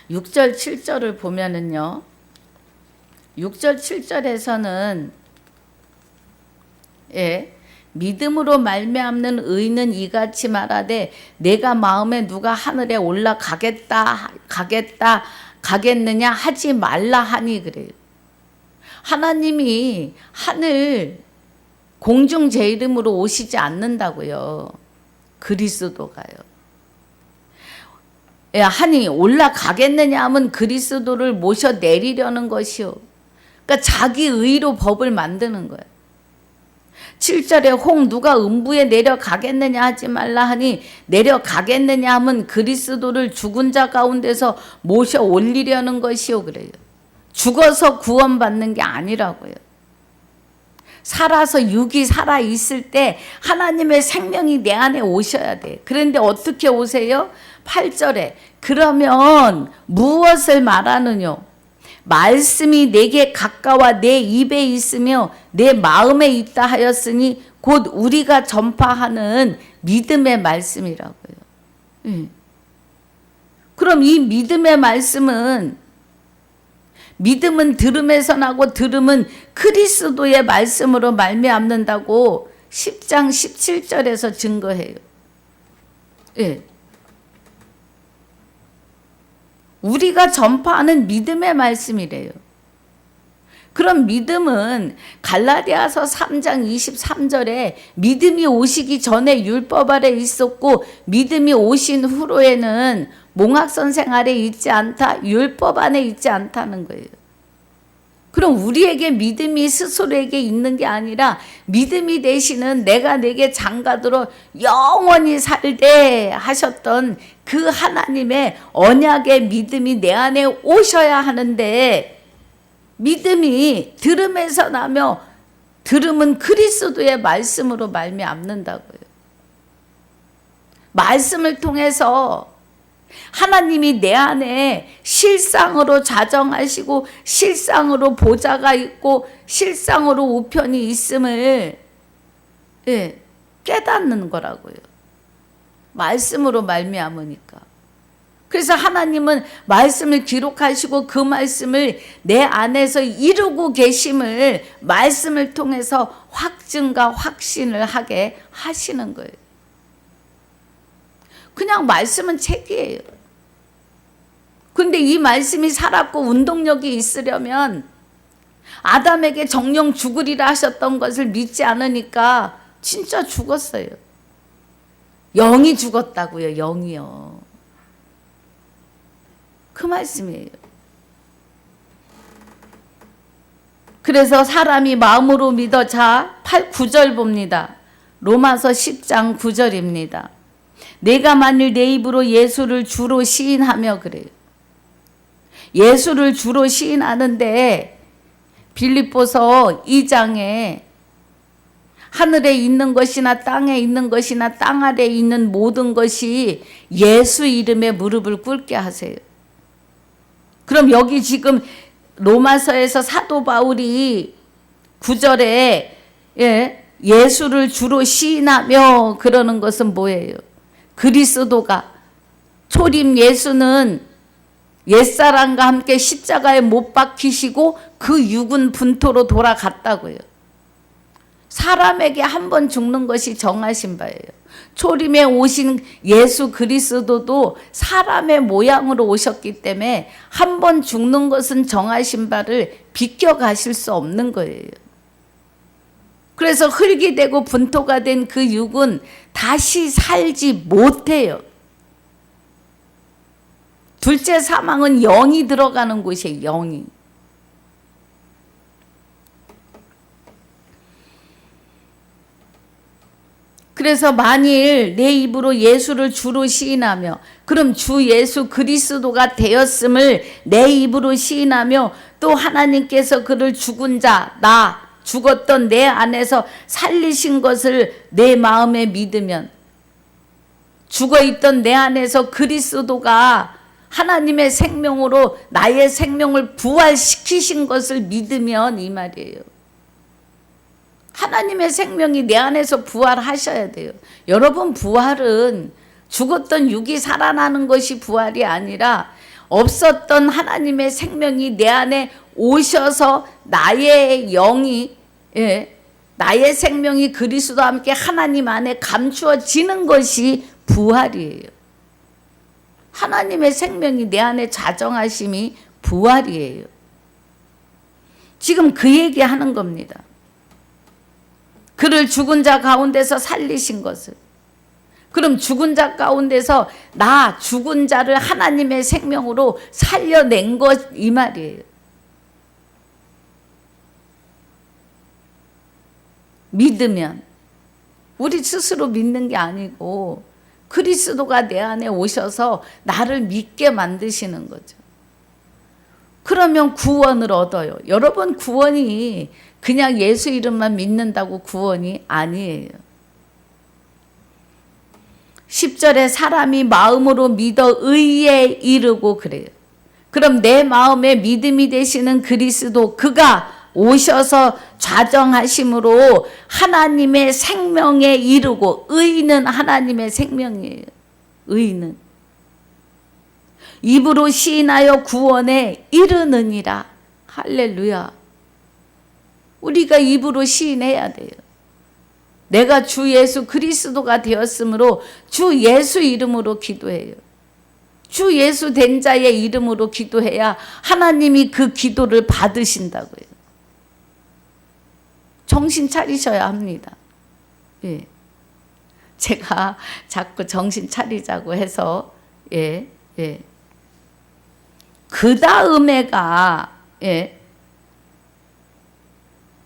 6절 7절을 보면은요. 6절 7절에서는 믿음으로 말미암는 의인은 이같이 말하되 내가 마음에 누가 하늘에 가겠느냐 하지 말라 하니 그래요. 하나님이 하늘 공중 제 이름으로 오시지 않는다고요. 그리스도가요. 하니 올라가겠느냐 하면 그리스도를 모셔 내리려는 것이요. 그러니까 자기 의로 법을 만드는 거예요. 7절에 누가 음부에 내려가겠느냐 하지 말라 하니 내려가겠느냐 하면 그리스도를 죽은 자 가운데서 모셔 올리려는 것이요 그래요. 죽어서 구원받는 게 아니라고요. 살아서 육이 살아 있을 때 하나님의 생명이 내 안에 오셔야 돼. 그런데 어떻게 오세요? 8절에 그러면 무엇을 말하느냐? 말씀이 내게 가까워 내 입에 있으며 내 마음에 있다 하였으니 곧 우리가 전파하는 믿음의 말씀이라고요. 그럼 이 믿음의 말씀은 들음에서 나고 들음은 그리스도의 말씀으로 말미암는다고 10장 17절에서 증거해요. 우리가 전파하는 믿음의 말씀이래요. 그럼 믿음은 갈라디아서 3장 23절에 믿음이 오시기 전에 율법 아래 있었고 믿음이 오신 후로에는 몽학선생 아래 있지 않다, 율법 안에 있지 않다는 거예요. 그럼 우리에게 믿음이 스스로에게 있는 게 아니라 믿음이 되시는 내가 내게 장가들어 영원히 살되 하셨던 그 하나님의 언약의 믿음이 내 안에 오셔야 하는데 믿음이 들음에서 나며 들음은 그리스도의 말씀으로 말미암는다고요. 말씀을 통해서 하나님이 내 안에 실상으로 자정하시고 실상으로 보좌가 있고 실상으로 우편이 있음을 깨닫는 거라고요. 말씀으로 말미암으니까. 그래서 하나님은 말씀을 기록하시고 그 말씀을 내 안에서 이루고 계심을 말씀을 통해서 확증과 확신을 하게 하시는 거예요. 그냥 말씀은 책이에요. 근데 이 말씀이 살았고 운동력이 있으려면 아담에게 정령 죽으리라 하셨던 것을 믿지 않으니까 진짜 죽었어요. 영이 죽었다고요. 영이요. 그 말씀이에요. 그래서 사람이 마음으로 믿어 9절 봅니다. 로마서 10장 9절입니다. 내가 만일 내 입으로 예수를 주로 시인하며 그래요. 예수를 주로 시인하는데 빌립보서 2장에 하늘에 있는 것이나 땅에 있는 것이나 땅 아래에 있는 모든 것이 예수 이름에 무릎을 꿇게 하세요. 그럼 여기 지금 로마서에서 사도 바울이 9절에 예수를 주로 시인하며 그러는 것은 뭐예요? 그리스도가 초림 예수는 옛사람과 함께 십자가에 못 박히시고 그 육은 분토로 돌아갔다고요. 사람에게 한 번 죽는 것이 정하신 바예요. 초림에 오신 예수 그리스도도 사람의 모양으로 오셨기 때문에 한 번 죽는 것은 정하신 바를 비껴가실 수 없는 거예요. 그래서 흙이 되고 분토가 된 그 육은 다시 살지 못해요. 둘째 사망은 영이 들어가는 곳이에요. 영이. 그래서 만일 내 입으로 예수를 주로 시인하며 그럼 주 예수 그리스도가 되었음을 내 입으로 시인하며 또 하나님께서 그를 죽은 자, 나 죽었던 내 안에서 살리신 것을 내 마음에 믿으면 죽어있던 내 안에서 그리스도가 하나님의 생명으로 나의 생명을 부활시키신 것을 믿으면 이 말이에요. 하나님의 생명이 내 안에서 부활하셔야 돼요. 여러분, 부활은 죽었던 육이 살아나는 것이 부활이 아니라 없었던 하나님의 생명이 내 안에 오셔서 나의 영이 나의 생명이 그리스도와 함께 하나님 안에 감추어지는 것이 부활이에요. 하나님의 생명이 내 안에 자정하심이 부활이에요. 지금 그 얘기하는 겁니다. 그를 죽은 자 가운데서 살리신 것을. 그럼 죽은 자 가운데서 나 죽은 자를 하나님의 생명으로 살려낸 것 이 말이에요. 믿으면 우리 스스로 믿는 게 아니고 그리스도가 내 안에 오셔서 나를 믿게 만드시는 거죠. 그러면 구원을 얻어요. 여러분, 구원이 그냥 예수 이름만 믿는다고 구원이 아니에요. 10절에 사람이 마음으로 믿어 의에 이르고 그래요. 그럼 내 마음에 믿음이 되시는 그리스도 그가 오셔서 좌정하심으로 하나님의 생명에 이르고, 의는 하나님의 생명이에요. 의는 입으로 시인하여 구원에 이르느니라. 할렐루야. 우리가 입으로 시인해야 돼요. 내가 주 예수 그리스도가 되었으므로 주 예수 이름으로 기도해요. 주 예수 된 자의 이름으로 기도해야 하나님이 그 기도를 받으신다고요. 정신 차리셔야 합니다. 예. 제가 자꾸 정신 차리자고 해서 그 다음에가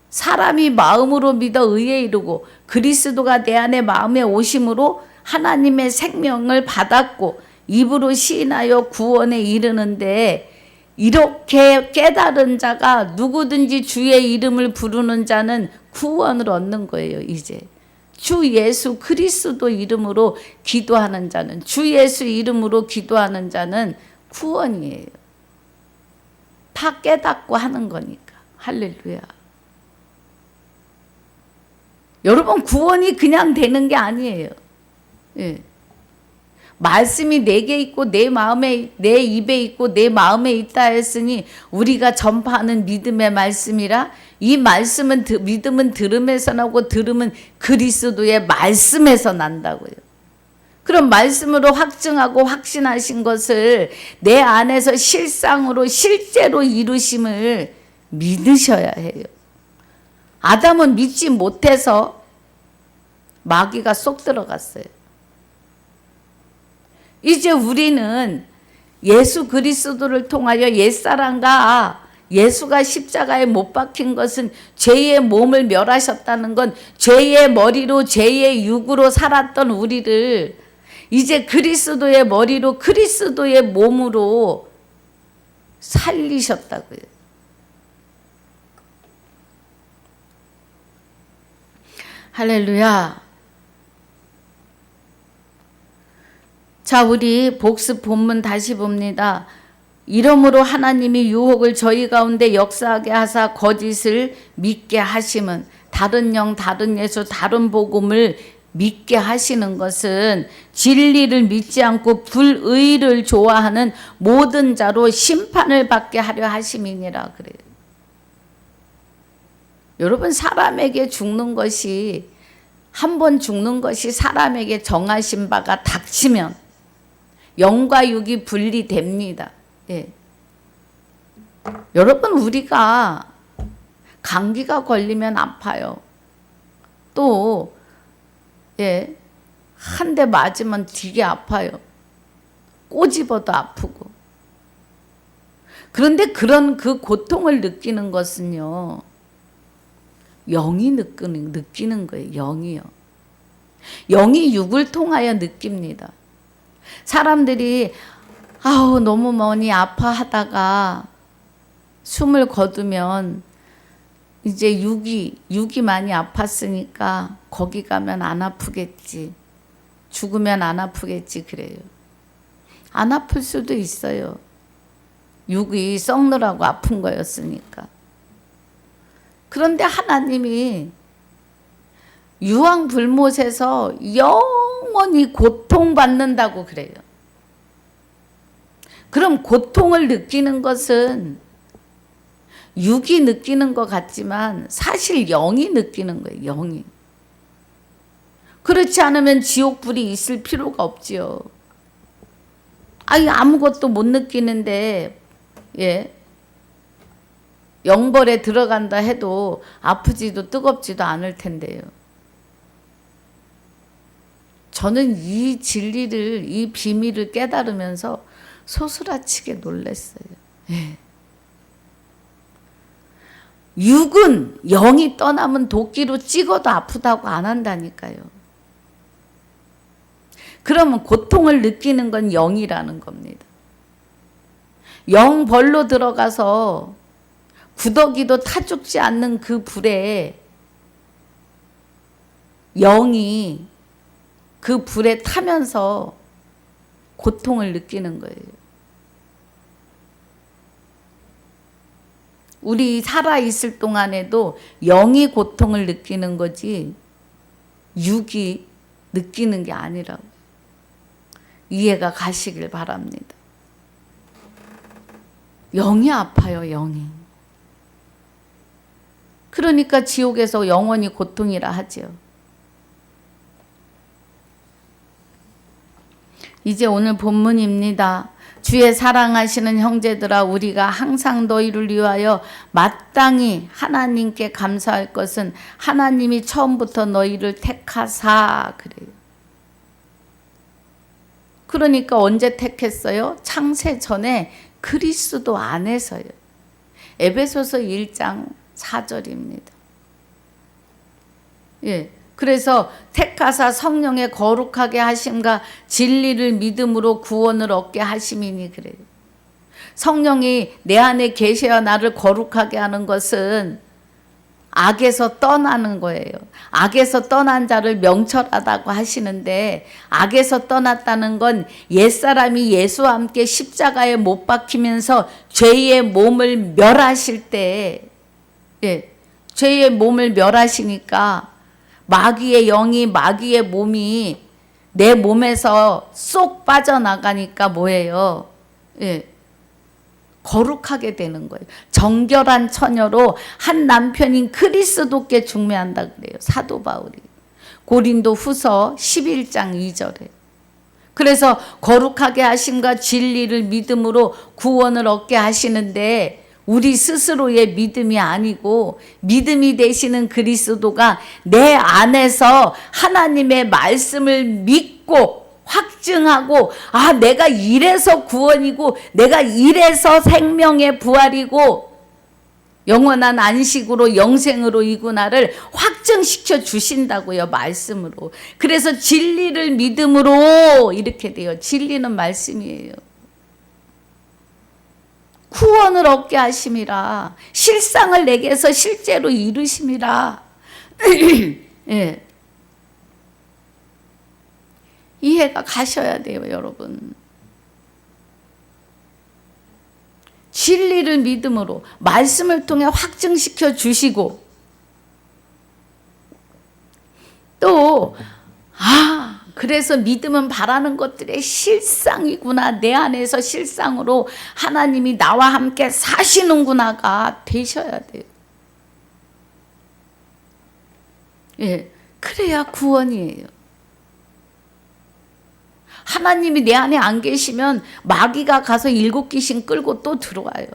사람이 마음으로 믿어 의에 이르고 그리스도가 내 안에 마음에 오심으로 하나님의 생명을 받았고 입으로 시인하여 구원에 이르는데, 이렇게 깨달은 자가 누구든지 주의 이름을 부르는 자는 구원을 얻는 거예요. 이제 주 예수 그리스도 이름으로 기도하는 자는, 주 예수 이름으로 기도하는 자는 구원이에요. 다 깨닫고 하는 거니까. 할렐루야. 여러분, 구원이 그냥 되는 게 아니에요. 예. 말씀이 내게 있고 내 마음에, 내 입에 있고 내 마음에 있다 했으니 우리가 전파하는 믿음의 말씀이라. 이 말씀은 믿음은 들음에서 나고 들음은 그리스도의 말씀에서 난다고요. 그럼 말씀으로 확증하고 확신하신 것을 내 안에서 실상으로 실제로 이루심을 믿으셔야 해요. 아담은 믿지 못해서 마귀가 쏙 들어갔어요. 이제 우리는 예수 그리스도를 통하여 옛사람과 예수가 십자가에 못 박힌 것은 죄의 몸을 멸하셨다는 건 죄의 머리로 죄의 육으로 살았던 우리를 이제 그리스도의 머리로 그리스도의 몸으로 살리셨다고요. 할렐루야. 자, 우리 복습 본문 다시 봅니다. 이러므로 하나님이 유혹을 저희 가운데 역사하게 하사 거짓을 믿게 하심은, 다른 영, 다른 예수, 다른 복음을 믿게 하시는 것은 진리를 믿지 않고 불의를 좋아하는 모든 자로 심판을 받게 하려 하심이니라 그래요. 여러분, 사람에게 죽는 것이, 한 번 죽는 것이 사람에게 정하신 바가 닥치면 영과 육이 분리됩니다. 예. 여러분, 우리가 감기가 걸리면 아파요. 또 한 대 맞으면 되게 아파요. 꼬집어도 아프고. 그런데 그런 그 고통을 느끼는 것은요, 영이 느끼는 거예요. 영이요. 영이 육을 통하여 느낍니다. 사람들이 아우 너무 많이 아파하다가 숨을 거두면 이제 육이 많이 아팠으니까 거기 가면 안 아프겠지. 죽으면 안 아프겠지 그래요. 안 아플 수도 있어요. 육이 썩느라고 아픈 거였으니까. 그런데 하나님이 유황불못에서 영원히 고통받는다고 그래요. 그럼 고통을 느끼는 것은 육이 느끼는 것 같지만 사실 영이 느끼는 거예요. 영이. 그렇지 않으면 지옥불이 있을 필요가 없지요. 아무것도 못 느끼는데 영벌에 들어간다 해도 아프지도 뜨겁지도 않을 텐데요. 저는 이 진리를, 이 비밀을 깨달으면서 소스라치게 놀랐어요. 육은 영이 떠나면 도끼로 찍어도 아프다고 안 한다니까요. 그러면 고통을 느끼는 건 영이라는 겁니다. 영벌로 들어가서 구더기도 타 죽지 않는 그 불에 영이 그 불에 타면서 고통을 느끼는 거예요. 우리 살아있을 동안에도 영이 고통을 느끼는 거지 육이 느끼는 게 아니라고. 이해가 가시길 바랍니다. 영이 아파요, 영이. 그러니까 지옥에서 영원히 고통이라 하지요. 이제 오늘 본문입니다. 주의 사랑하시는 형제들아, 우리가 항상 너희를 위하여 마땅히 하나님께 감사할 것은 하나님이 처음부터 너희를 택하사 그래요. 그러니까 언제 택했어요? 창세 전에 그리스도 안에서요. 에베소서 1장 4절입니다. 그래서 택하사 성령의 거룩하게 하심과 진리를 믿음으로 구원을 얻게 하심이니 그래요. 성령이 내 안에 계셔야 나를 거룩하게 하는 것은 악에서 떠나는 거예요. 악에서 떠난 자를 명철하다고 하시는데, 악에서 떠났다는 건 옛사람이 예수와 함께 십자가에 못 박히면서 죄의 몸을 멸하실 때, 죄의 몸을 멸하시니까 마귀의 영이, 마귀의 몸이 내 몸에서 쏙 빠져나가니까 뭐예요? 예. 거룩하게 되는 거예요. 정결한 처녀로 한 남편인 그리스도께 중매한다 그래요. 사도 바울이. 고린도 후서 11장 2절에. 그래서 거룩하게 하심과 진리를 믿음으로 구원을 얻게 하시는데 우리 스스로의 믿음이 아니고 믿음이 되시는 그리스도가 내 안에서 하나님의 말씀을 믿고 확증하고 아 내가 이래서 구원이고 내가 이래서 생명의 부활이고 영원한 안식으로 영생으로 이구나를 확증시켜 주신다고요. 말씀으로. 그래서 진리를 믿음으로 이렇게 돼요. 진리는 말씀이에요. 구원을 얻게 하심이라. 실상을 내게서 실제로 이루심이라. 예. 이해가 가셔야 돼요, 여러분. 진리를 믿음으로 말씀을 통해 확증시켜 주시고 또 그래서 믿음은 바라는 것들의 실상이구나. 내 안에서 실상으로 하나님이 나와 함께 사시는구나가 되셔야 돼요. 예, 그래야 구원이에요. 하나님이 내 안에 안 계시면 마귀가 가서 7귀신 끌고 또 들어와요.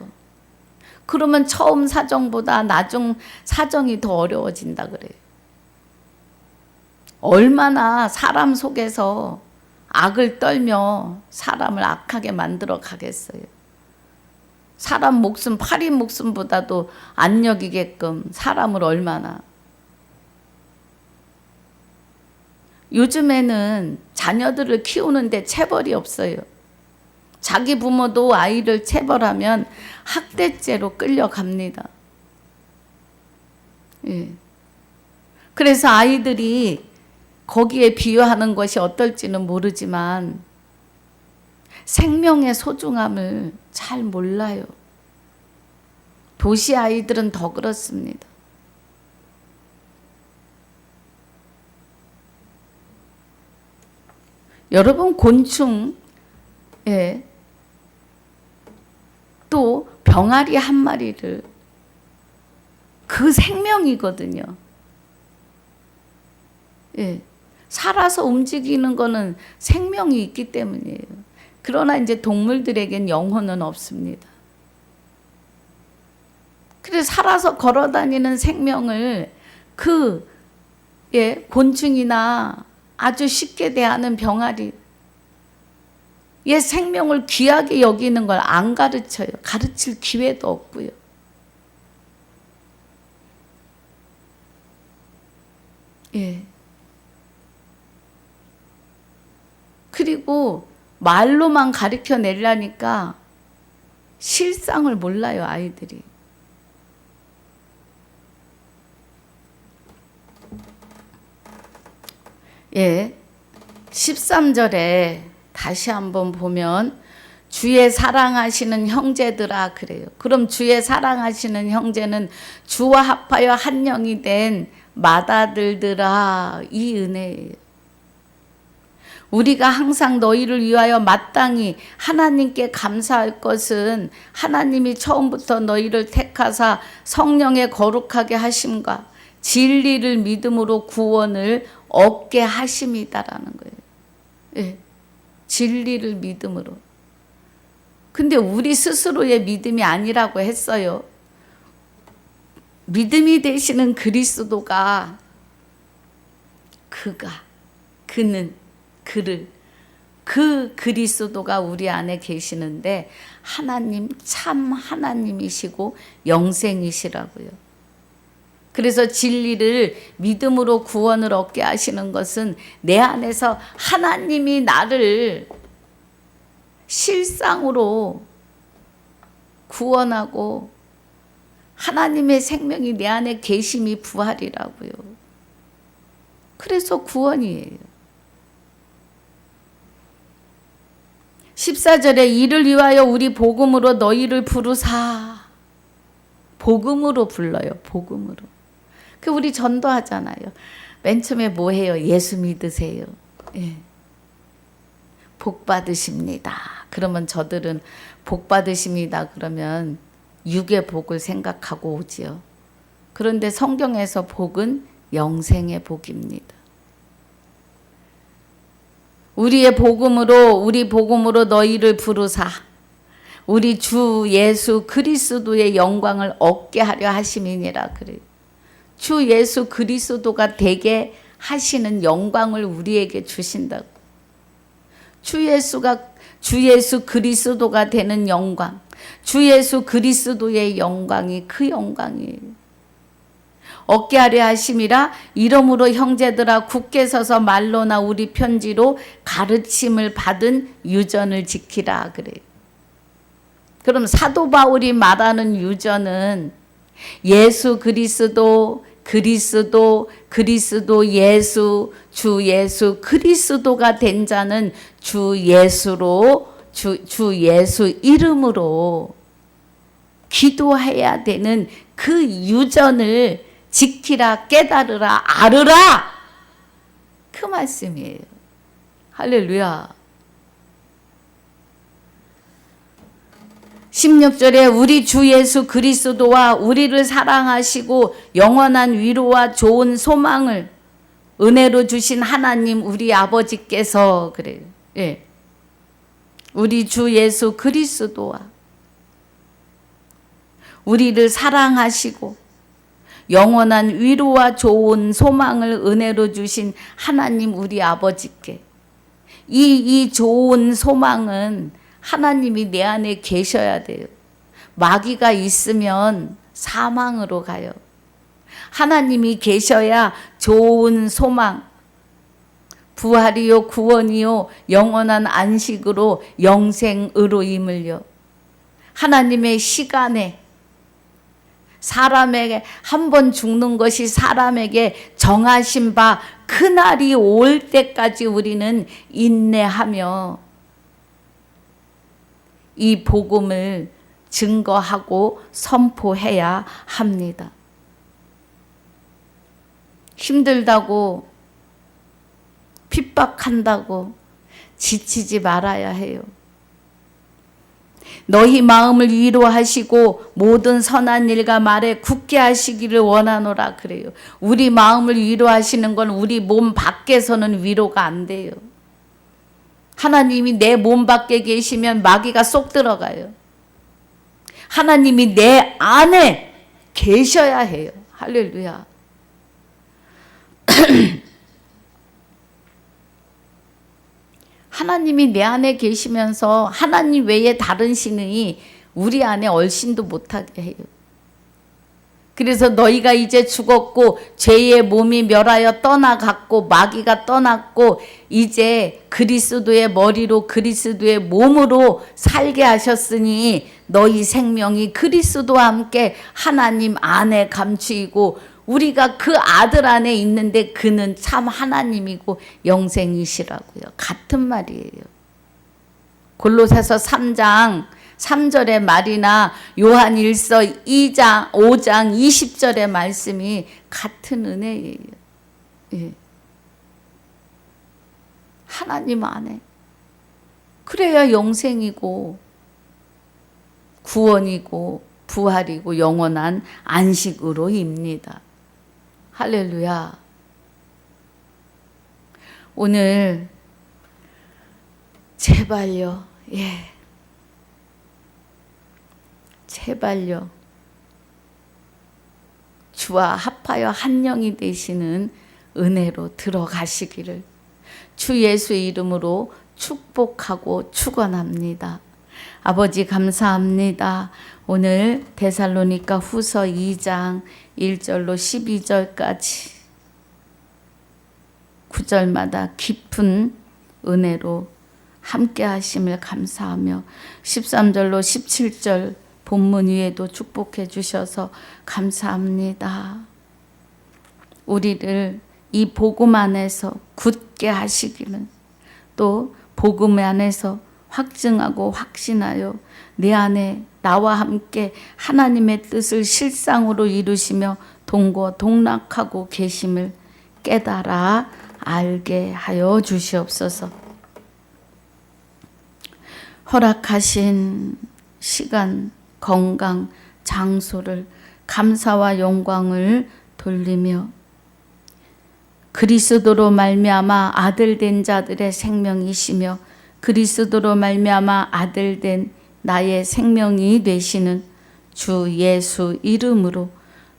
그러면 처음 사정보다 나중 사정이 더 어려워진다 그래요. 얼마나 사람 속에서 악을 떨며 사람을 악하게 만들어 가겠어요. 사람 목숨, 파리 목숨보다도 안 여기게끔 사람을 얼마나. 요즘에는 자녀들을 키우는데 체벌이 없어요. 자기 부모도 아이를 체벌하면 학대죄로 끌려갑니다. 예. 그래서 아이들이 거기에 비유하는 것이 어떨지는 모르지만 생명의 소중함을 잘 몰라요. 도시 아이들은 더 그렇습니다. 여러분 곤충, 예, 또 병아리 한 마리를 그 생명이거든요. 예, 살아서 움직이는 거는 생명이 있기 때문이에요. 그러나 이제 동물들에겐 영혼은 없습니다. 그래서 살아서 걸어다니는 생명을 그 곤충이나 아주 쉽게 대하는 병아리, 얘 생명을 귀하게 여기는 걸 안 가르쳐요. 가르칠 기회도 없고요. 예. 그리고 말로만 가르쳐 내려니까 실상을 몰라요, 아이들이. 예, 13절에 다시 한번 보면 주의 사랑하시는 형제들아 그래요. 그럼 주의 사랑하시는 형제는 주와 합하여 한 영이 된 맏아들들아, 이 은혜예요. 우리가 항상 너희를 위하여 마땅히 하나님께 감사할 것은 하나님이 처음부터 너희를 택하사 성령에 거룩하게 하심과 진리를 믿음으로 구원을 얻게 하심이다라는 거예요. 예, 진리를 믿음으로. 근데 우리 스스로의 믿음이 아니라고 했어요. 믿음이 되시는 그리스도가 그를 그 그리스도가 우리 안에 계시는데 하나님 참 하나님이시고 영생이시라고요. 그래서 진리를 믿음으로 구원을 얻게 하시는 것은 내 안에서 하나님이 나를 실상으로 구원하고 하나님의 생명이 내 안에 계심이 부활이라고요. 그래서 구원이에요. 14절에 이를 위하여 우리 복음으로 너희를 부르사. 복음으로 불러요. 복음으로. 그 우리 전도하잖아요. 맨 처음에 뭐 해요? 예수 믿으세요. 예. 복 받으십니다. 그러면 저들은 복 받으십니다. 그러면 육의 복을 생각하고 오지요. 그런데 성경에서 복은 영생의 복입니다. 우리 복음으로 너희를 부르사 우리 주 예수 그리스도의 영광을 얻게 하려 하심이니라 그래요. 주 예수 그리스도가 되게 하시는 영광을 우리에게 주신다고. 주 예수 그리스도가 되는 영광, 주 예수 그리스도의 영광이 그 영광이에요. 얻게 하려 하심이라. 이러므로 형제들아 굳게 서서 말로나 우리 편지로 가르침을 받은 유전을 지키라 그래요. 그럼 사도 바울이 말하는 유전은 예수 그리스도 예수, 주 예수 그리스도가 된 자는 주 예수 이름으로 기도해야 되는 그 유전을 지키라, 깨달으라, 알으라. 그 말씀이에요. 할렐루야. 16절에 우리 주 예수 그리스도와 우리를 사랑하시고 영원한 위로와 좋은 소망을 은혜로 주신 하나님 우리 아버지께서 그래요. 예. 우리 주 예수 그리스도와 우리를 사랑하시고 영원한 위로와 좋은 소망을 은혜로 주신 하나님 우리 아버지께 이 좋은 소망은 하나님이 내 안에 계셔야 돼요. 마귀가 있으면 사망으로 가요. 하나님이 계셔야 좋은 소망, 부활이요 구원이요 영원한 안식으로 영생으로 임을요. 하나님의 시간에 사람에게 한 번 죽는 것이 사람에게 정하신 바 그날이 올 때까지 우리는 인내하며 이 복음을 증거하고 선포해야 합니다. 힘들다고 핍박한다고 지치지 말아야 해요. 너희 마음을 위로하시고 모든 선한 일과 말에 굳게 하시기를 원하노라 그래요. 우리 마음을 위로하시는 건 우리 몸 밖에서는 위로가 안 돼요. 하나님이 내 몸 밖에 계시면 마귀가 쏙 들어가요. 하나님이 내 안에 계셔야 해요. 할렐루야. 하나님이 내 안에 계시면서 하나님 외에 다른 신이 우리 안에 얼씬도 못하게 해요. 그래서 너희가 이제 죽었고 죄의 몸이 멸하여 떠나갔고 마귀가 떠났고 이제 그리스도의 머리로 그리스도의 몸으로 살게 하셨으니 너희 생명이 그리스도와 함께 하나님 안에 감추이고 우리가 그 아들 안에 있는데 그는 참 하나님이고 영생이시라고요. 같은 말이에요. 골로새서 3장 3절의 말이나 요한 1서 2장 5장 20절의 말씀이 같은 은혜예요. 예. 하나님 안에 그래야 영생이고 구원이고 부활이고 영원한 안식으로입니다. 할렐루야. 오늘 제발요. 예. 제발요. 주와 합하여 한 영이 되시는 은혜로 들어가시기를 주 예수의 이름으로 축복하고 축원합니다. 아버지 감사합니다. 오늘 데살로니가 후서 2장 1절로 12절까지 9절마다 깊은 은혜로 함께 하심을 감사하며 13절로 17절 본문 위에도 축복해 주셔서 감사합니다. 우리를 이 복음 안에서 굳게 하시기는 또 복음 안에서 확증하고 확신하여 내 안에 나와 함께 하나님의 뜻을 실상으로 이루시며 동고동락하고 계심을 깨달아 알게 하여 주시옵소서. 허락하신 시간, 건강, 장소를 감사와 영광을 돌리며 그리스도로 말미암아 아들 된 자들의 생명이시며 그리스도로 말미암아 아들 된 나의 생명이 되시는 주 예수 이름으로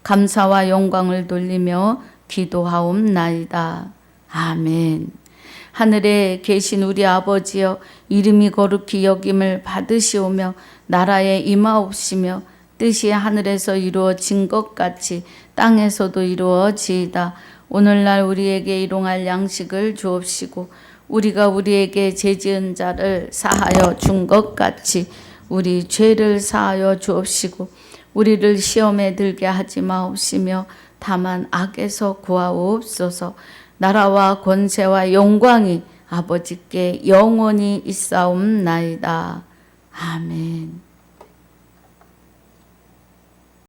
감사와 영광을 돌리며 기도하옵나이다. 아멘. 하늘에 계신 우리 아버지여, 이름이 거룩히 여김을 받으시오며 나라에 임하옵시며 뜻이 하늘에서 이루어진 것 같이 땅에서도 이루어지이다. 오늘날 우리에게 일용할 양식을 주옵시고 우리가 우리에게 죄지은 자를 사하여 준 것 같이 우리 죄를 사하여 주옵시고 우리를 시험에 들게 하지 마옵시며 다만 악에서 구하옵소서. 나라와 권세와 영광이 아버지께 영원히 있사옵나이다. 아멘.